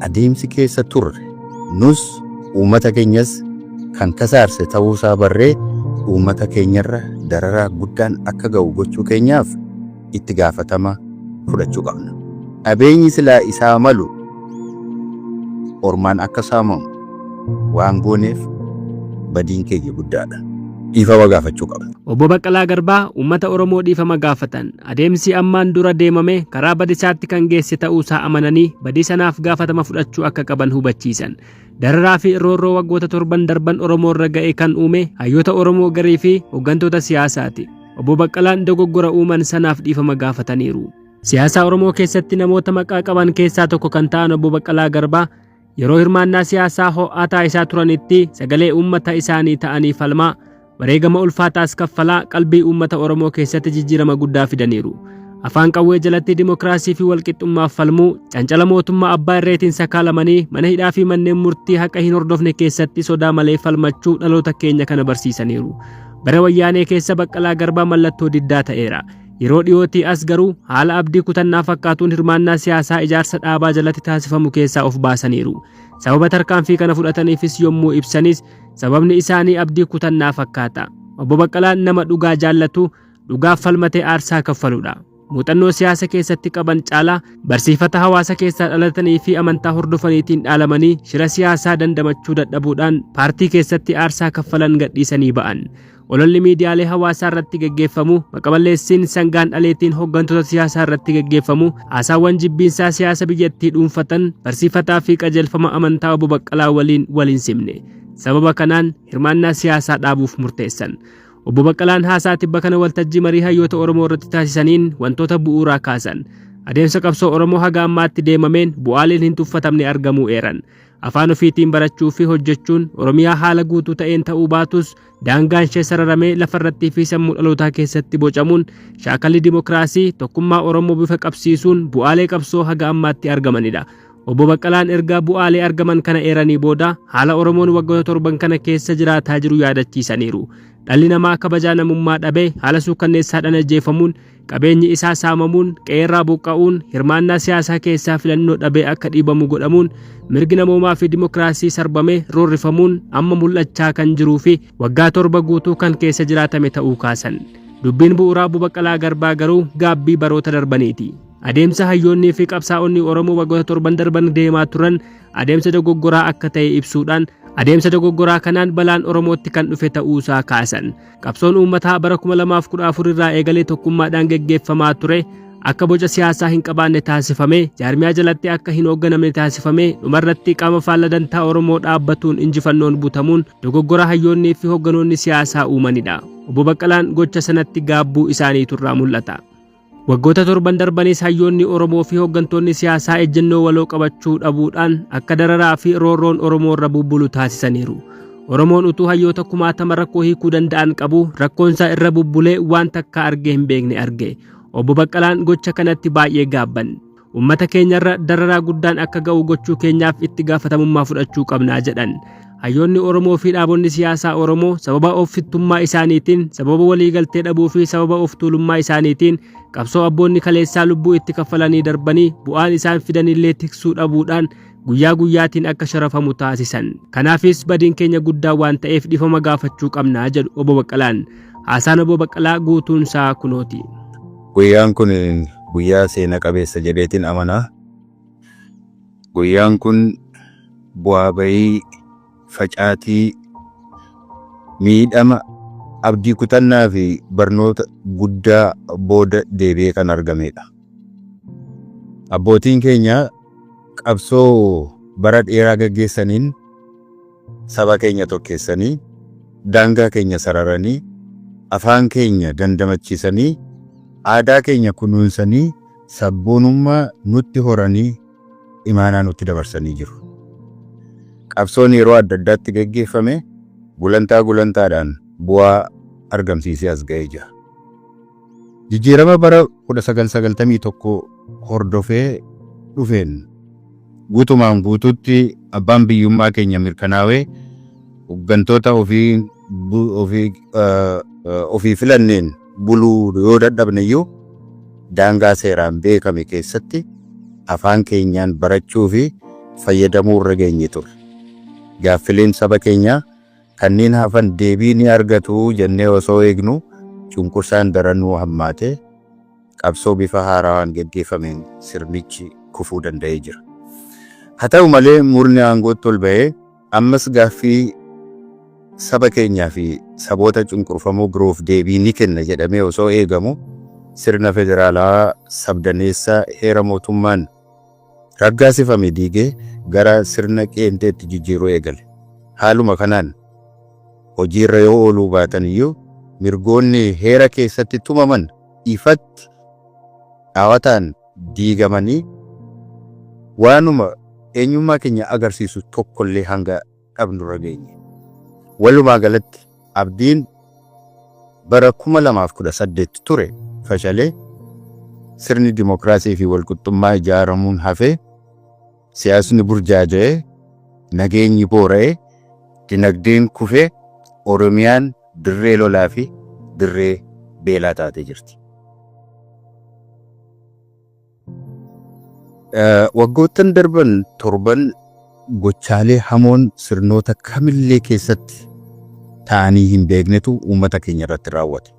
adeemsi keessa turre nus uummata keenyas kan kasaarse ta'uusaa barree uummata keenyarra dararaa guddaan akka ga'u gochuu keenyaaf itti gaafatama fudhachuu qabna. Qabeenyi silaa isaa malu ormaan akka saamamu waan gooneef badiin keenya guddaadha. Dhiifama gaafachuu qabna. Obbo Baqqalaa Garbaa uummata Oromoo dhiifama gaafatan adeemsi ammaan dura deemame karaa badisaatti kan geesse ta'uusaa amananii badii sanaaf gaafatama fudhachuu akka qaban hubachiisan. Dararaa fi roorroo waggoota 7 darban Oromoo irra ga'e kan uume hayyoota Oromoo garii fi hooggantoota siyaasaati. Obbo Baqqalaan dogoggora uuman sanaaf dhiifama gaafataniiru. Siyaasa Oromoo keessatti namoota maqaa qaban keessaa tokko kan ta'an Obbo Baqqalaa Garbaa yeroo hirmaannaa siyaasaa ho'aa taasisaa turanitti sagalee uummata isaanii ta'anii falmaa wareegama ulfaataas kaffalaa qalbii uummata Oromoo keessatti jijjiirama guddaa fidaniiru. Afaan qawwee jalatti dimokiraasii fi walqixxummaaf falmuu cancala mootummaa abbaa irreetiin sakaalamanii mana hidhaa fi manneen murtii haqa hin hordofne keessatti sodaa malee falmachuu dhaloota keenya kana barsiisaniiru. Bara wayyaanee keessa Baqqalaa Garbaa mallattoo diddaa ta'eera. Yeroo dhiyootii as garuu haala abdii kutannaa fakkaatuun hirmaannaa siyaasaa ijaarsa dhaabaa jalatti taasifamu keessaa of baasaniiru. Sababa tarkaanfii kana fudhataniifis yommuu ibsanis sababni isaanii abdii kutannaa fakkaata. Obbo Baqqalaan nama dhugaa jaallatu, dhugaaf falmatee aarsaa kaffaludha. Muuxannoo siyaasa keessatti qaban caalaa barsiifata hawaasa keessaa dhalatanii fi amantaa hordofaniitiin dhaalamanii shira siyaasaa dandamachuu dadhabuudhaan paartii keessatti aarsaa kaffalan gadhiisanii ba'an. Ololli miidiyaalee hawaasaa irratti gaggeeffamu, maqaballeessiin sangaan dhaleetiin hooggantoota siyaasaa irratti gaggeeffamu, haasaawwan jibbiinsaa siyaasa biyyattii dhuunfatan barsiifataa fi qajeelfama amantaa Obbo Baqqalaa waliin simne. Sababa kanaan hirmaannaa siyaasaa dhaabuuf murteessan. Obbo Baqqalaan haasaa tibba kana waltajjii marii hayyoota Oromoo irratti taasisaniin wantoota bu'uuraa kaasan. Adeemsa qabsoo Oromoo haga ammaatti deemameen bu'aaleen hin tuffatamne argamuu eeran. Afaan ofiitiin barachuu fi hojjechuun Oromiyaa haala guutuu ta'een ta'uu baatus daangaan ishee sararamee lafarrattii fi sammuu dhalootaa keessatti bocamuun shaakalli dimokiraasii tokkummaa Oromoo bifa qabsiisuun bu'aalee qabsoo haga ammaatti argamanidha. Obbo Baqqalaan ergaa bu'aalee argaman kana eeranii booda haala Oromoon waggoota 7 kana keessa jiraataa jiru yaadachiisaniiru. Dhalli namaa kabajaa namummaa dhabee haala suukkanneessaadhaan ajjeefamuun qabeenyi isaa saamamuun qeerraa buqqa'uun hirmaannaa siyaasaa keessaa filannoo dhabee akka dhiibamu godhamuun mirgi namoomaa fi dimokiraasii sarbamee roorrifamuun amma mul'achaa kan jiruu fi waggaa 7 guutuu kan keessa jiraatame ta'uu kaasan. Dubbiin bu'uuraa Obbo Baqqalaa Garbaa garuu gaabbii baroota darbaniiti. Adeemsa hayyoonnii fi qabsaa'onni Oromoo waggoota 7 darban deemaa turan adeemsa dogoggoraa akka ta'e ibsuudhaan adeemsa dogoggoraa kanaan balaan Oromootti kan dhufe ta'uusaa kaasan. Qabsoon uummataa bara 2014 irraa eegalee tokkummaadhaan gaggeeffamaa ture akka boca siyaasaa hin qabaanne taasifame, jaarmiyaa jalatti akka hin hoogganamne taasifame, dhumarratti qaama faallaa dantaa Oromoo dhaabbatuun injifannoon butamuun dogoggora hayyoonnii fi hoogganoonni siyaasaa uumanidha. Obbo Baqqalaan gocha sanatti gaabbuu isaaniitu irraa mul'ata. Waggoota 7 darbanis hayyoonni Oromoo fi hooggantoonni siyaasaa ejjennoo waloo qabachuu dhabuudhaan akka dararaa fi roorroon Oromoo irra bubbulu taasisaniiru. Oromoon utuu hayyoota 1000 rakkoo hiikuu danda'an qabu rakkoonsaa irra bubbulee waan takka argee hin beekne arge. Obbo Baqqalaan gocha kanatti baay'ee gaabban. Uummata keenyarra dararaa guddaan akka ga'u gochuu keenyaaf itti gaafatamummaa fudhachuu qabnaa jedhan. Hayyoonni Oromoo fi dhaabonni siyaasaa Oromoo sababa ofittummaa isaaniitiin, sababa waliigaltee dhabuu fi sababa of tuulummaa isaaniitiin qabsoo abboonni kaleessaa lubbuu itti kaffalanii darbanii bu'aan isaan fidanillee tiksuu dhabuudhaan guyyaa guyyaatiin akka sharafamu taasisan. Kanaafis badiin keenya guddaa waan ta'eef dhiifama gaafachuu qabnaa jedhu Obbo Baqqalaan. Haasaan Obbo Baqqalaa guutuunsaa kunooti. Guyyaan kun guyyaa seena qabeessa jedheetiin amanaa. Guyyaan kun bu'aa bayii facaatii miidhama abdii kutannaa fi barnoota guddaa booda deebi'ee kan argamedha. Abbootiin keenya qabsoo bara dheeraa gaggeessaniin saba keenya tokkeessanii, daangaa keenya sararanii, afaan keenya dandamachiisanii, aadaa keenya kunuunsanii, sabboonummaa nutti horanii, imaanaa nutti dabarsanii jiru. Qabsoon yeroo adda addaatti gaggeeffame gulantaadhaan bu'aa argamsiisee as ga'ee jira. Jijjiirama bara 1991 hordofee dhufeen guutumaan guutuutti abbaan biyyummaa keenya mirkanaa'ee hooggantoota ofii filanneen buluu yoo dadhabne iyyuu daangaa seeraan beekame keessatti afaan keenyaan barachuu fi fayyadamuu irra geenye ture. Gaaffileen saba keenyaa kanneen hafan deebii ni argatu jennee osoo eegnu cunqursaan daranuu hammaatee qabsoo bifa haaraan gaggeeffameen sirnichi kufuu danda'ee jira. Haa ta'u malee murni aangootti ol ba'ee ammas gaaffii saba keenyaa fi saboota cunqurfamoo biroof deebii ni kenna jedhamee osoo eegamu sirna federaalaa sabdaneessaa heera mootummaan raggaasifame diigee gara sirna qeenxeetti jijjiiruu eegale. Haaluma kanaan hojiirra yoo ooluu baatan iyyuu mirgoonni heera keessatti tumaman ifatti dhaawataan diigamanii waanuma eenyummaa keenya agarsiisu tokkollee hanga dhabnurra geenye. Walumaa galatti abdiin bara 2018 ture fashalee sirni dimokiraasii fi walqixxummaa ijaaramuun hafee siyaasni burjaaja'ee nageenyi boora'ee dinagdeen kufee Oromiyaan dirree lolaa fi dirree beelaa taatee jirti. Waggoottan darban torban gochaalee hamoon sirnoota kamillee keessatti ta'anii hin beeknetu uummata keenya irratti raawwate.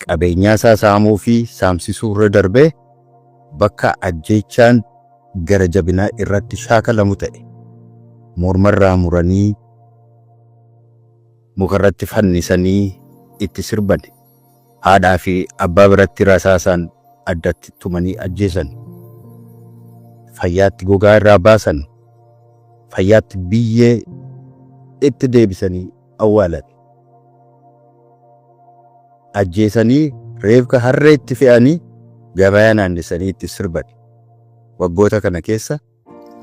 Qabeenyaa isaa saamuu fi saamsisuu irra darbee bakka ajjeechaan gara jabinaa irratti shaakalamu ta'e. Mormarraa muranii mukarratti fannisanii itti sirban. Haadhaa fi abbaa biratti rasaasaan addatti tumanii ajjeesan. Fayyaatti gogaa irraa baasan. Fayyaatti biyyee itti deebisanii awwaalan. Ajjeesanii reefka harree itti fe'anii gabayaa naannessanii itti sirban. Waggoota kana keessa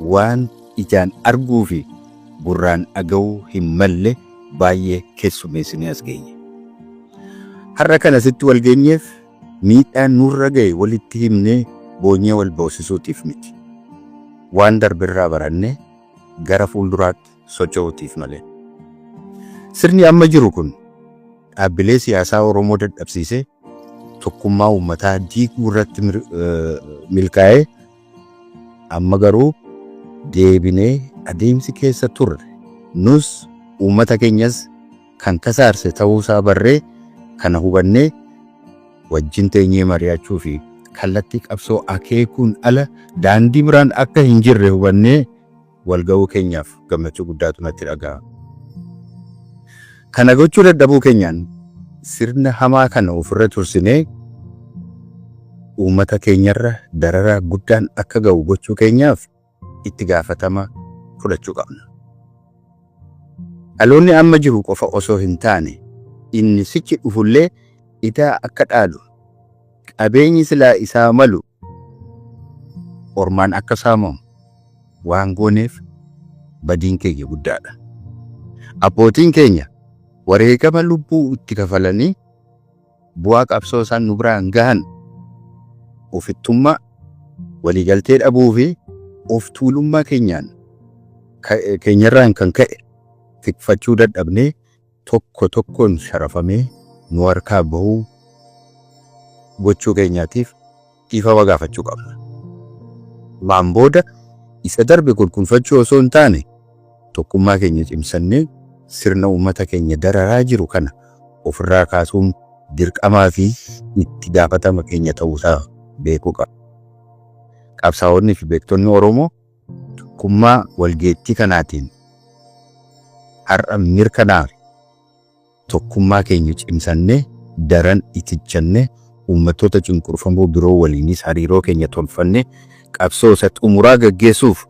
waan ijaan arguu fi gurraan dhaga'uu hin malle baay'ee keessummeessinee as geenye. Har'a kana sitti wal geenyeef miidhaan nurra ga'e walitti himnee boonyee wal boosisuutiif miti. Waan darbirraa barannee gara fuulduraatti socho'uutiif malee. Sirni amma jiru kun dhaabbilee siyaasaa Oromoo dadhabsiisee tokkummaa uummataa diiguu irratti milkaa'ee amma garuu deebinee adeemsi keessa turre nus uummata keenyas kan kasaarse ta'uusaa barree kana hubannee wajjin teenyee mari'achuu fi kallattii qabsoo akeekuun ala daandii biraan akka hin jirre hubannee walga'uu keenyaaf gammachuu guddaatu natti dhaga'ama. Kana gochuu dadhabuu keenyaan sirna hamaa kana ofirra tursinee uummata keenyarra dararaa guddaan akka ga'u gochuu keenyaaf itti gaafatama fudhachuu qabna. Dhaloonni amma jiru qofa osoo hin taane inni sichi dhufullee idaa akka dhaalu qabeenyi silaa isaa malu ormaan akka saamamu waan gooneef badiin keenya guddaadha. Abbootiin keenya wareegama lubbuu itti kafalanii bu'aa qabsoo isaan nu biraan gahan ofittummaa waliigaltee dhabuu fi of tuulummaa keenyarraan kan ka'e tikfachuu dadhabnee tokko tokkoon sharafamee nu harkaa bahuu gochuu keenyaatiif dhiifama gaafachuu qabna. Maan booda isa darbe kunuunfachuu osoo hin taane tokkummaa keenya cimsannee sirna uummata keenya dararaa jiru kana ofirraa kaasuun dirqamaa fi itti gaafatama keenya ta'uusaa beekuu qabna. Qabsaa'onni fi beektonni Oromoo tokkummaa walgeettii kanaatiin har'a mirkanaa'e tokkummaa keenya cimsannee daran itichannee uummattoota cunqurfamoo biroo waliinis hariiroo keenya tolfannee qabsoo isa xumuraa gaggeessuuf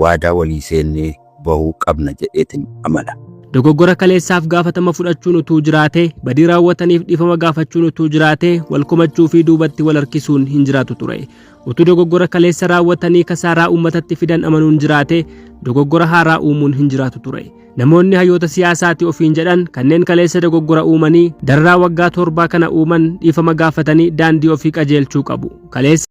waadaa walii seennee bahuu qabna jedheetiin amala. Dogoggora kaleessaaf gaafatama fudhachuun utuu jiraatee badii raawwataniif dhiifama gaafachuun utuu jiraatee wal komachuu fi duubatti wal harkisuun hin jiraatu ture. Utuu dogoggora kaleessa raawwatanii kasaaraa uummatatti fidan amanuun jiraatee dogoggora haaraa uumuun hin jiraatu ture. Namoonni hayyoota siyaasaati ofiin jedhan kanneen kaleessa dogoggora uumanii dararaa waggaa 7 kana uuman dhiifama gaafatanii daandii ofii qajeelchuu qabu. Kaleessa